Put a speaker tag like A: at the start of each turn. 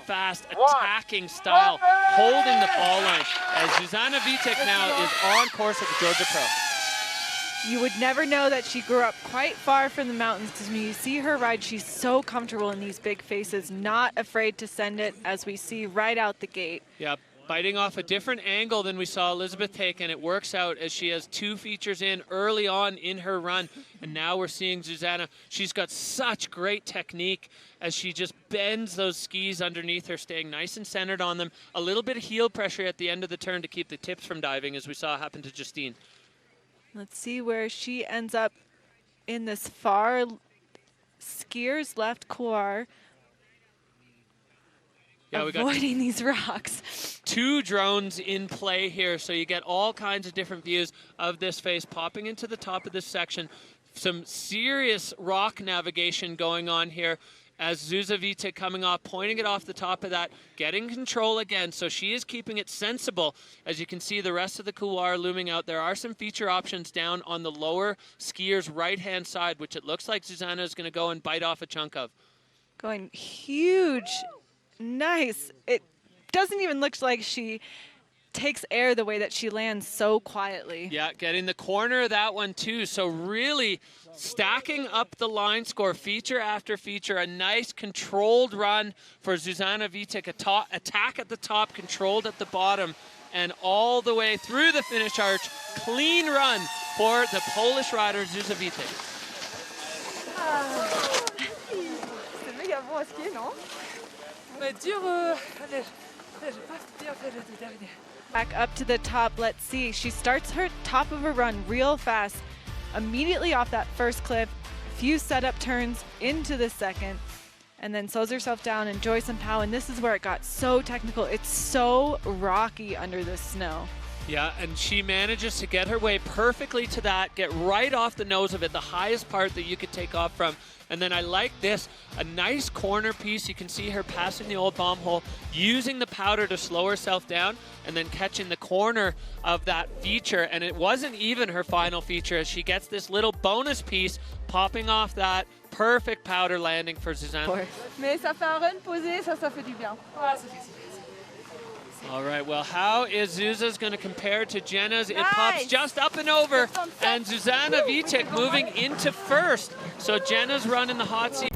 A: fast, attacking style, holding the ball line, as Zuzanna Witych now is on course at the Georgia Pro.
B: You would never know that she grew up quite far from the mountains, because when you see her ride, she's so comfortable in these big faces, not afraid to send it, as we see right out the gate.
A: Yep, biting off a different angle than we saw Elizabeth take, and it works out as she has 2 features in early on in her run. And now we're seeing Zuzanna. She's got such great technique as she just bends those skis underneath her, staying nice and centered on them. A little bit of heel pressure at the end of the turn to keep the tips from diving, as we saw happen to Justine.
B: Let's see where she ends up in this far skier's left couloir. Yeah, avoiding these rocks.
A: 2 drones in play here, so you get all kinds of different views of this face popping into the top of this section. Some serious rock navigation going on here as Zuzanna Witych coming off, pointing it off the top of that, getting control again. So she is keeping it sensible. As you can see, the rest of the couloir looming out. There are some feature options down on the lower skier's right-hand side, which it looks like Zuzanna is going to go and bite off a chunk of.
B: Going huge. Nice. It doesn't even look like she takes air the way that she lands so quietly.
A: Yeah, getting the corner of that one too. So really stacking up the line score, feature after feature. A nice controlled run for Zuzanna Witych. Attack at the top, controlled at the bottom, and all the way through the finish arch. Clean run for the Polish rider Zuzanna Witych.
C: C'est méga bon à skier, non?
B: Back up to the top, let's see. She starts her top of her run real fast, immediately off that first cliff, a few setup turns into the second, and then slows herself down, enjoy some pow, and this is where it got so technical. It's so rocky under the snow.
A: Yeah, and she manages to get her way perfectly to that, get right off the nose of it, the highest part that you could take off from. And then I like this, a nice corner piece. You can see her passing the old bomb hole, using the powder to slow herself down, and then catching the corner of that feature. And it wasn't even her final feature, as she gets this little bonus piece popping off that. Perfect powder landing for Zuzanna.
C: Mais ça fait un run posé, ça fait du bien.
A: All right, well, how is Zuza's going to compare to Jenna's? It pops just up and over, and Zuzanna Witych moving into first. So Jenna's run in the hot seat.